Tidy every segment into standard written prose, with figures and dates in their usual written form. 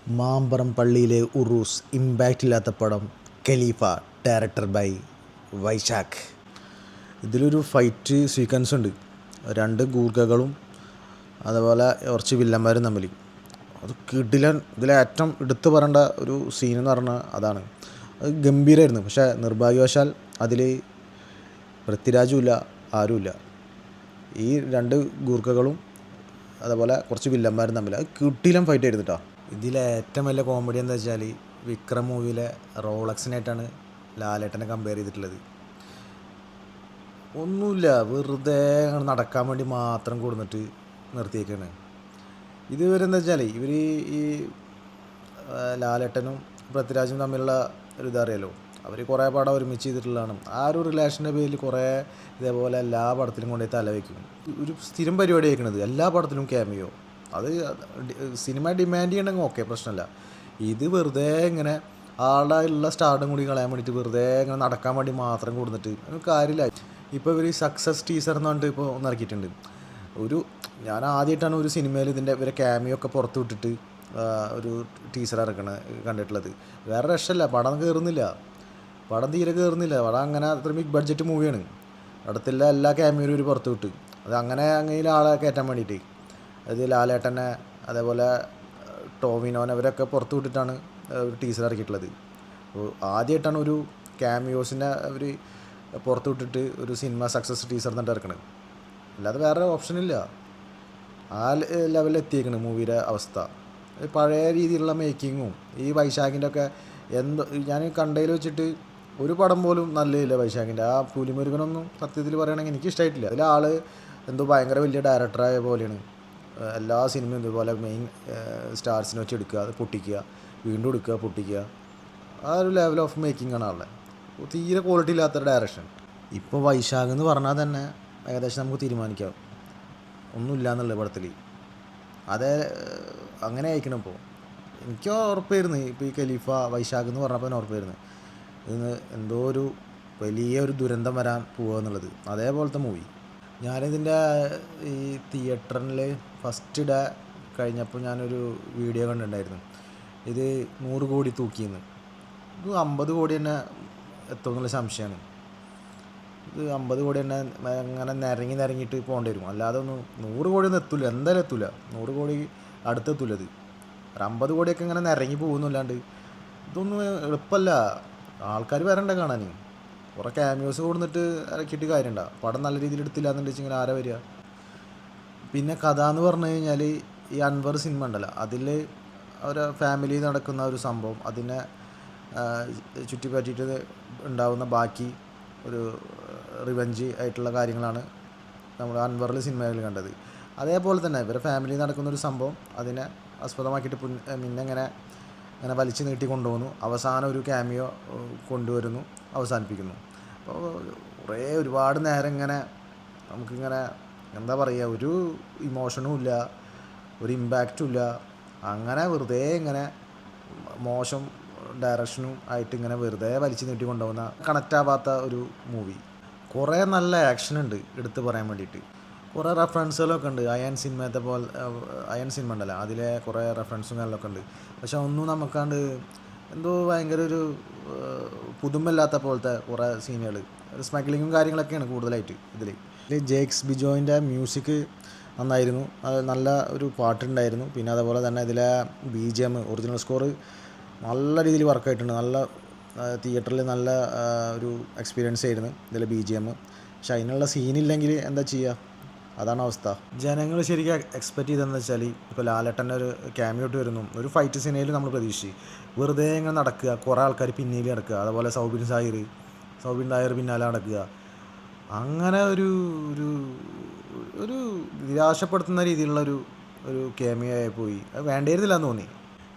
മാമ്പറം പള്ളിയിലെ ഉറൂസ് ഇമ്പാക്റ്റ് ഇല്ലാത്ത പടം ഖലീഫ ഡയറക്ടർ ബൈ വൈശാഖ്. ഇതിലൊരു ഫൈറ്റ് സീക്വൻസ് ഉണ്ട്, രണ്ട് ഗൂർഖകളും അതുപോലെ കുറച്ച് വില്ലന്മാരും തമ്മിൽ. അത് കിടിലൻ. ഇതിലേറ്റവും എടുത്തു പറയേണ്ട ഒരു സീൻ എന്ന് പറഞ്ഞാൽ അതാണ്. അത് ഗംഭീരമായിരുന്നു. പക്ഷേ നിർഭാഗ്യവശാൽ അതിൽ പൃഥ്വിരാജുമില്ല, ആരുമില്ല. ഈ രണ്ട് ഗൂർഖകളും അതുപോലെ കുറച്ച് വില്ലന്മാരും തമ്മിൽ അത് കിടിലൻ ഫൈറ്റ് ആയിരുന്നു കേട്ടോ. ഇതിലെ ഏറ്റവും വലിയ കോമഡി എന്താ വെച്ചാൽ വിക്രം മൂവിയിലെ റോളക്സിനായിട്ടാണ് ലാലേട്ടനെ കമ്പയർ ചെയ്തിട്ടുള്ളത്. ഒന്നുമില്ല, വെറുതെ നടക്കാൻ വേണ്ടി മാത്രം കൊടുന്നിട്ട് നിർത്തിയേക്കാണ്. ഇതുവരെ എന്താ വെച്ചാൽ ഇവർ ഈ ലാലേട്ടനും പൃഥ്വിരാജും തമ്മിലുള്ള ഒരു ഇതറിയാലോ, അവർ കുറേ പടം ഒരുമിച്ച് ചെയ്തിട്ടുള്ളതാണ്. ആ ഒരു റിലേഷൻ്റെ പേരിൽ കുറേ ഇതേപോലെ എല്ലാ പടത്തിലും കൊണ്ടുപോയി തലവെക്കും. ഒരു സ്ഥിരം പരിപാടി ആയിരിക്കണത്, എല്ലാ പടത്തിലും ക്യാമിയോ. അത് സിനിമ ഡിമാൻഡ് ചെയ്യണമെങ്കിൽ ഓക്കെ, പ്രശ്നമില്ല. ഇത് വെറുതെ ഇങ്ങനെ ആളുടെ ഉള്ള സ്റ്റാർഡും കൂടി കളയാൻ വേണ്ടിയിട്ട് വെറുതെ ഇങ്ങനെ നടക്കാൻ വേണ്ടി മാത്രം കൊടുത്തിട്ട് കാര്യമില്ല. ഇപ്പോൾ ഇവർ സക്സസ് ടീസർ എന്ന് പറഞ്ഞിട്ട് ഇപ്പോൾ ഒന്ന് ഇറക്കിയിട്ടുണ്ട്. ഞാൻ ആദ്യമായിട്ടാണ് ഒരു സിനിമയിൽ ഇവരെ ക്യാമിയോ ഒക്കെ പുറത്ത് വിട്ടിട്ട് ഒരു ടീസർ കണ്ടിട്ടുള്ളത്. വേറെ രക്ഷമില്ല, പടം കയറുന്നില്ല, പടം തീരെ കയറുന്നില്ല. പടം അങ്ങനെ അത്ര ബിഗ് ബഡ്ജറ്റ് മൂവിയാണ്. അടുത്തുള്ള എല്ലാ ക്യാമിയോയും ഒരു പുറത്ത് വിട്ട് അത് അങ്ങനെ ആളെ കയറ്റാൻ വേണ്ടിയിട്ട്. അത് ലാലേട്ടനെ അതേപോലെ ടോവിനോനെ അവരൊക്കെ പുറത്ത് വിട്ടിട്ടാണ് ഒരു ടീസർ ഇറക്കിയിട്ടുള്ളത്. അപ്പോൾ ആദ്യമായിട്ടാണ് ഒരു ക്യാമിയോസിനെ അവർ പുറത്ത് വിട്ടിട്ട് ഒരു സിനിമ സക്സസ് ടീസർ എന്നിട്ട് ഇറക്കണത്. അല്ലാതെ വേറെ ഓപ്ഷനില്ല. ആ ലെവലിൽ എത്തിയേക്കണ് മൂവിയുടെ അവസ്ഥ. പഴയ രീതിയിലുള്ള മേക്കിങ്ങും ഈ വൈശാഖിൻ്റെ ഒക്കെ ഞാൻ കണ്ടതിൽ വെച്ചിട്ട് ഒരു പടം പോലും നല്ലതില്ല വൈശാഖിൻ്റെ. ആ പുലിമുരുകനൊന്നും സത്യത്തിൽ പറയുകയാണെങ്കിൽ എനിക്ക് ഇഷ്ടമായിട്ടില്ല. അതിലാൾ എന്തോ ഭയങ്കര വലിയ ഡയറക്ടറായ പോലെയാണ്. എല്ലാ സിനിമയും ഇതുപോലെ മെയിൻ സ്റ്റാർസിനെ വെച്ച് എടുക്കുക, അത് പൊട്ടിക്കുക, വീണ്ടും എടുക്കുക, പൊട്ടിക്കുക. ആ ഒരു ലെവൽ ഓഫ് മേക്കിംഗ് ആണ് ആളുടെ. തീരെ ക്വാളിറ്റി ഇല്ലാത്തൊരു ഡയറക്ഷൻ. ഇപ്പോൾ വൈശാഖ് എന്ന് പറഞ്ഞാൽ തന്നെ ഏകദേശം നമുക്ക് തീരുമാനിക്കാം ഒന്നുമില്ല എന്നുള്ളത് പടത്തിൽ. അതേ അങ്ങനെ അയക്കണം. ഇപ്പോൾ എനിക്ക് ഉറപ്പായിരുന്നു ഇപ്പോൾ ഈ ഖലീഫ വൈശാഖ് എന്ന് പറഞ്ഞപ്പോൾ തന്നെ ഉറപ്പായിരുന്നു ഇതിന് എന്തോ ഒരു വലിയൊരു ദുരന്തം വരാൻ പോകുക എന്നുള്ളത്. അതേപോലത്തെ മൂവി. ഞാനിതിൻ്റെ ഈ തിയേറ്ററിൽ ഫസ്റ്റ് ഡേ കഴിഞ്ഞപ്പോൾ ഞാനൊരു വീഡിയോ കണ്ടിട്ടുണ്ടായിരുന്നു. ഇത് 100 കോടി തൂക്കിയെന്ന്. ഇത് 50 കോടി തന്നെ എത്തുമെന്നുള്ള സംശയമാണ്. ഇത് 50 കോടി തന്നെ അങ്ങനെ നിരങ്ങിയിട്ട് പോകേണ്ടി വരും. അല്ലാതെ ഒന്നും 100 കോടിയൊന്നും എത്തില്ല, എന്തായാലും എത്തില്ല. 100 കോടി അടുത്തെത്തില്ല. ഇത് ഒരു 50 കോടിയൊക്കെ ഇങ്ങനെ നിരങ്ങി പോകുന്നല്ലാണ്ട് ഇതൊന്നും എളുപ്പമല്ല. ആൾക്കാർ വരണ്ട കാണാൻ. കുറേ ക്യാമിയോസ് കൊടുത്തിട്ട് ഇറക്കിയിട്ട് കാര്യമുണ്ടോ? പടം നല്ല രീതിയിൽ എടുത്തില്ല എന്നുണ്ടെങ്കിൽ ആരാ വരിക? പിന്നെ കഥ എന്ന് പറഞ്ഞു കഴിഞ്ഞാൽ ഈ അൻവർ സിനിമ ഉണ്ടല്ലോ, അതിൽ അവരെ ഫാമിലിയിൽ നടക്കുന്ന ഒരു സംഭവം, അതിനെ ചുറ്റിപ്പറ്റിയിട്ട് ഉണ്ടാവുന്ന ബാക്കി ഒരു റിവെഞ്ച് ആയിട്ടുള്ള കാര്യങ്ങളാണ് നമ്മൾ അൻവറിൽ സിനിമയിൽ കണ്ടത്. അതേപോലെ തന്നെ ഇവരെ ഫാമിലിയിൽ നടക്കുന്നൊരു സംഭവം അതിനെ ആസ്പദമാക്കിയിട്ട് പിന്നെ അങ്ങനെ വലിച്ചു നീട്ടി കൊണ്ടുപോകുന്നു. അവസാനം ഒരു ക്യാമിയോ കൊണ്ടുവരുന്നു, അവസാനിപ്പിക്കുന്നു. അപ്പോൾ ഒരുപാട് നേരം ഇങ്ങനെ നമുക്കിങ്ങനെ എന്താ പറയുക, ഒരു ഇമോഷനും ഇല്ല, ഒരു ഇമ്പാക്റ്റും ഇല്ല. അങ്ങനെ വെറുതെ ഇങ്ങനെ മോശം ഡയറക്ഷനും ആയിട്ട് ഇങ്ങനെ വെറുതെ വലിച്ചു നീട്ടി കൊണ്ടുപോകുന്ന കണക്റ്റ് ആവാത്ത ഒരു മൂവി. കുറേ നല്ല ആക്ഷൻ ഉണ്ട് എടുത്ത് പറയാൻ വേണ്ടിയിട്ട്. കുറേ റെഫറൻസുകളൊക്കെ ഉണ്ട്. അയൺ സിനിമ ഉണ്ടല്ലോ, അതിലെ കുറേ റെഫറൻസും കാര്യങ്ങളൊക്കെ ഉണ്ട്. പക്ഷെ ഒന്നും നമുക്കാണ്ട് എന്തോ ഭയങ്കര ഒരു പുതുമല്ലാത്ത പോലത്തെ കുറേ സീനുകൾ, സ്മഗ്ലിങ്ങും കാര്യങ്ങളൊക്കെയാണ് കൂടുതലായിട്ട് ഇതിൽ. ജേക്സ് ബിജോയിൻ്റെ മ്യൂസിക് നന്നായിരുന്നു. അത് നല്ല ഒരു പാട്ടുണ്ടായിരുന്നു. പിന്നെ അതുപോലെ തന്നെ ഇതിലെ BGM ഒറിജിനൽ സ്കോർ നല്ല രീതിയിൽ വർക്കായിട്ടുണ്ട്. നല്ല തിയേറ്ററിൽ നല്ല ഒരു എക്സ്പീരിയൻസ് ആയിരുന്നു ഇതിലെ BGM. പക്ഷെ അതിനുള്ള സീനില്ലെങ്കിൽ എന്താ ചെയ്യുക, അതാണ് അവസ്ഥ. ജനങ്ങൾ ശരിക്കും എക്സ്പെക്റ്റ് ചെയ്തതെന്ന് വെച്ചാൽ ഇപ്പോൾ ലാലേട്ടൻ്റെ ഒരു ക്യാമിയോട്ട് വരുന്നു, ഒരു ഫൈറ്റ് സീനയിൽ നമ്മൾ പ്രതീക്ഷിച്ച് വെറുതെ ഇങ്ങനെ നടക്കുക, കുറേ ആൾക്കാർ പിന്നിൽ നടക്കുക, അതുപോലെ സൗബിൻ നായർ പിന്നാലെ നടക്കുക. അങ്ങനെ ഒരു ഒരു ഒരു നിരാശപ്പെടുത്തുന്ന രീതിയിലുള്ള ഒരു ക്യാമിയോ ആയി പോയി. അത് വേണ്ടിയിരുന്നില്ല തോന്നി.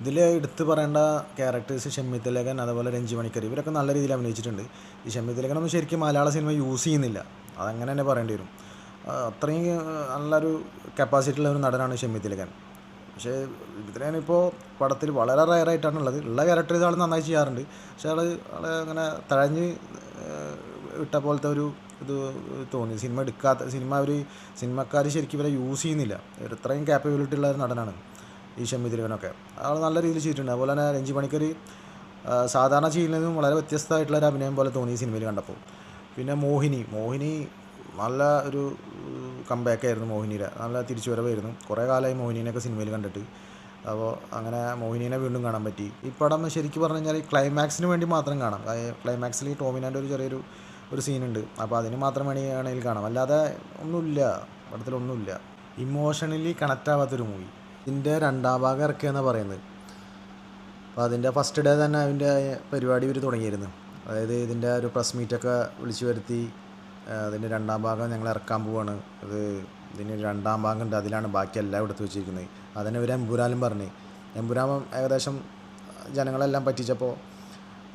ഇതിൽ എടുത്ത് പറയേണ്ട ക്യാരക്ടേഴ്സ് ഷമ്മി തിലകൻ, അതുപോലെ രഞ്ജി മണിക്കർ, ഇവരൊക്കെ നല്ല രീതിയിൽ അഭിനയിച്ചിട്ടുണ്ട്. ഈ ഷമ്മി തിലകനൊന്നും ശരിക്കും മലയാള സിനിമ യൂസ് ചെയ്യുന്നില്ല, അതങ്ങനെ തന്നെ പറയേണ്ടി വരും. അത്രയും നല്ലൊരു കപ്പാസിറ്റി ഉള്ള ഒരു നടനാണ് ഷമ്മി തിലകൻ. പക്ഷേ ഇതിനാണിപ്പോൾ പടത്തിൽ വളരെ റയറായിട്ടാണുള്ളത്. ഉള്ള ക്യാരക്ടേഴ്സ് ആൾ നന്നായി ചെയ്യാറുണ്ട്. പക്ഷേ ആളെ അങ്ങനെ തഴഞ്ഞ് ഇട്ട പോലത്തെ ഒരു ഇത് തോന്നി. സിനിമക്കാർ ശരിക്കും ഇവരെ യൂസ് ചെയ്യുന്നില്ല. ഇത്രയും ക്യാപ്പബിലിറ്റി ഉള്ള ഒരു നടനാണ്. ഈ ഷമ്മി ദിലീപനൊക്കെ ആൾ നല്ല രീതിയിൽ ചെയ്തിട്ടുണ്ട്. അതുപോലെ തന്നെ രഞ്ജി പണിക്കർ സാധാരണ ചെയ്യുന്നതും വളരെ വ്യത്യസ്തമായിട്ടുള്ള ഒരു അഭിനയം പോലെ തോന്നി ഈ സിനിമയിൽ കണ്ടപ്പോൾ. പിന്നെ മോഹിനി നല്ല ഒരു കംബാക്കായിരുന്നു മോഹിനിയുടെ. നല്ല തിരിച്ചുവരവായിരുന്നു. കുറേ കാലമായി മോഹിനീനെയൊക്കെ സിനിമയിൽ കണ്ടിട്ട്. അപ്പോൾ അങ്ങനെ മോഹിനീനെ വീണ്ടും കാണാൻ പറ്റി. ഈ പടം ശരിക്കും പറഞ്ഞു കഴിഞ്ഞാൽ ക്ലൈമാക്സിന് വേണ്ടി മാത്രം കാണാം. ക്ലൈമാക്സിൽ ടോവിനോൻ്റെ ഒരു സീനുണ്ട്. അപ്പോൾ അതിന് മാത്രം വേണമെങ്കിൽ കാണാം. അല്ലാതെ ഒന്നുമില്ല, പടത്തിലൊന്നുമില്ല. ഇമോഷണലി കണക്റ്റ് ആവാത്തൊരു മൂവി. ഇതിൻ്റെ രണ്ടാം ഭാഗം ഇറക്കുകയെന്നാണ് പറയുന്നത്. അപ്പോൾ അതിൻ്റെ ഫസ്റ്റ് ഡേ തന്നെ അതിൻ്റെ പരിപാടി ഇവർ തുടങ്ങിയിരുന്നു. അതായത് ഇതിൻ്റെ ഒരു പ്രസ് മീറ്റൊക്കെ വിളിച്ചു വരുത്തി അതിൻ്റെ രണ്ടാം ഭാഗം ഞങ്ങൾ ഇറക്കാൻ പോവാണ്, ഇതിന് രണ്ടാം ഭാഗം ഉണ്ട്, അതിലാണ് ബാക്കി എല്ലാം എടുത്തു വെച്ചിരിക്കുന്നത്. അതിനെ ഒരു എമ്പുരാനും പറഞ്ഞ്. എമ്പുരാൻ ഏകദേശം ജനങ്ങളെല്ലാം പറ്റിച്ചപ്പോൾ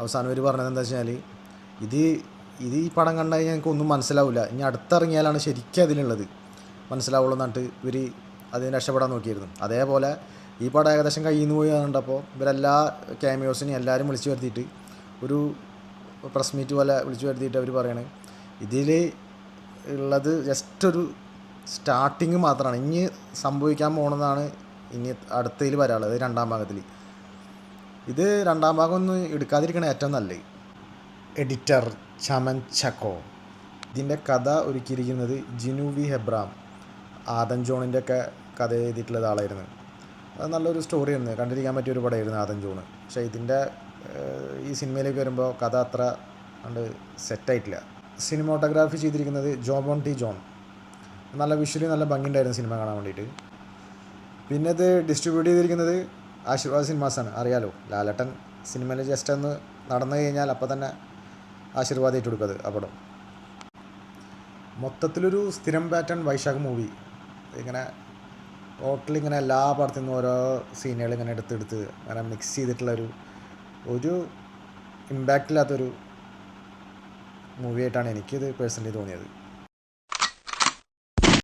അവസാനം ഇവർ പറഞ്ഞത് എന്താ വെച്ചാൽ ഇത് ഈ പടം കണ്ടു കഴിഞ്ഞാൽ എനിക്കൊന്നും മനസ്സിലാവില്ല, ഇനി അടുത്തിറങ്ങിയാലാണ് ശരിക്കും അതിലുള്ളത് മനസ്സിലാവുള്ളൂ എന്നിട്ട് ഇവർ അതിന് രക്ഷപ്പെടാൻ നോക്കിയിരുന്നു. അതേപോലെ ഈ പടം ഏകദേശം കയ്യിൽ നിന്ന് പോയി കണ്ടപ്പോൾ ഇവരെല്ലാ ക്യാമിയോസിനെയും എല്ലാവരും വിളിച്ചു വരുത്തിയിട്ട് ഒരു പ്രസ് മീറ്റ് പോലെ വിളിച്ചു വരുത്തിയിട്ട് അവർ പറയണേ ഇതിൽ ഉള്ളത് ജസ്റ്റ് ഒരു സ്റ്റാർട്ടിങ് മാത്രമാണ്, ഇനി സംഭവിക്കാൻ പോകുന്നതാണ് ഇനി അടുത്തതിൽ വരാനുള്ളത് രണ്ടാം ഭാഗത്തിൽ. ഇത് രണ്ടാം ഭാഗം ഒന്നും എടുക്കാതിരിക്കണ ഏറ്റവും നല്ലത്. എഡിറ്റർ ചമൻ ചക്കോ. ഇതിൻ്റെ കഥ ഒരുക്കിയിരിക്കുന്നത് ജിനു വി ഹെബ്രാം, ആദം ജോണിൻ്റെ ഒക്കെ കഥ എഴുതിയിട്ടുള്ള ആളായിരുന്നു. അത് നല്ലൊരു സ്റ്റോറിയായിരുന്നു, കണ്ടിരിക്കാൻ പറ്റിയൊരു പടമായിരുന്നു ആദം ജോണ്. പക്ഷേ ഇതിൻ്റെ ഈ സിനിമയിലേക്ക് വരുമ്പോൾ കഥ അത്ര കണ്ട് സെറ്റായിട്ടില്ല. സിനിമോട്ടോഗ്രാഫി ചെയ്തിരിക്കുന്നത് ജോബോൺ ടി ജോൺ. നല്ല വിഷ്വലി നല്ല ഭംഗിയുണ്ടായിരുന്നു സിനിമ കാണാൻ വേണ്ടിയിട്ട്. പിന്നെ ഇത് ഡിസ്ട്രിബ്യൂട്ട് ചെയ്തിരിക്കുന്നത് ആശീർവാദ് സിനിമാസാണ്. അറിയാലോ, ലാലേട്ടൻ സിനിമയിൽ ജസ്റ്റ് ഒന്ന് നടന്നു കഴിഞ്ഞാൽ അപ്പോൾ തന്നെ ആശീർവാദം ഏറ്റെടുക്കുന്നത് ആ പടം. മൊത്തത്തിലൊരു സ്ഥിരം പാറ്റേൺ വൈശാഖ് മൂവി. ഇങ്ങനെ ടോട്ടൽ ഇങ്ങനെ എല്ലാ പടത്തിൽ നിന്നും ഓരോ സീനുകൾ ഇങ്ങനെ എടുത്ത് അങ്ങനെ മിക്സ് ചെയ്തിട്ടുള്ളൊരു ഇമ്പാക്റ്റ് ഇല്ലാത്തൊരു മൂവിയായിട്ടാണ് എനിക്കിത് പേഴ്സണലി തോന്നിയത്.